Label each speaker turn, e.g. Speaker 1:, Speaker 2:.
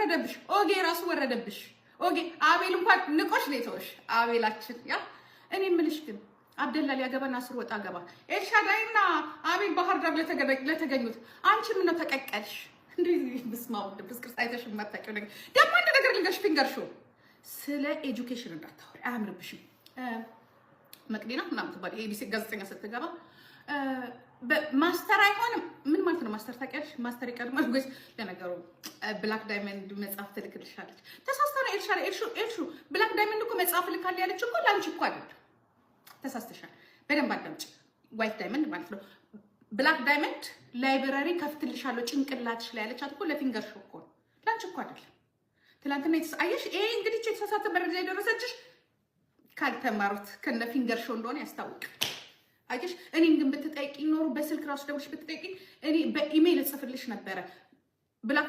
Speaker 1: ወረደብሽ ኦጌ ራሱ ወረደብሽ ኦጌ አቤል እንኳን ንቆሽ ነው የተወሽ አቤላችን ያ እኔ ምልሽ ግን አብደላ ሊያገባና ስር ወጣ ገባ ኤልሻዳይና አቤል ባህር ዳር ለተገኙት አንቺ ምን ነው ተቀቀልሽ እንዴ ብስማው ድብስቅርስ አይተሽ ማታቀው ነገር ደግሞ አንድ ነገር ልንገርሽ ፊንገር ሾው ስለ ኤጁኬሽን እንዳታወሪ አያምርብሽም መቅዲና ምናምን ተባለ ኤቢሲ ጋዜጠኛ ስትገባ ማስተር አይሆንም ምን ማለት ነው ማስተር ታውቂያለሽ ማስተር ይቀድማል ወይስ ለነገሩ ብላክ ዳይመንድ መጽሐፍ ትልክልሻለች ተሳስተና ኤልሹ ብላክ ዳይመንድ እኮ መጽሐፍ ልካል ያለች እኮ ላንቺ እኮ አይደል ተሳስተሻል በደንብ አዳምጪ ዋይት ዳይመንድ ማለት ነው ብላክ ዳይመንድ ላይብራሪ ከፍትልሻለሁ ጭንቅላትሽ ላይ ያለቻት እኮ ለፊንገር ሾው እኮ ላንቺ እኮ አይደል ትላንትና የተሳየሽ ይሄ እንግዲህ የተሳሳተ መረጃ የደረሰችሽ ካልተማሩት ከነ ፊንገር ሾው እንደሆነ ያስታውቃል አይሽ እኔን ግን ብትጠይቂ ኖሮ በስልክ ራሱ ደውልሽ ብትጠይቂ እኔ በኢሜል ጽፍልሽ ነበረ ብላክ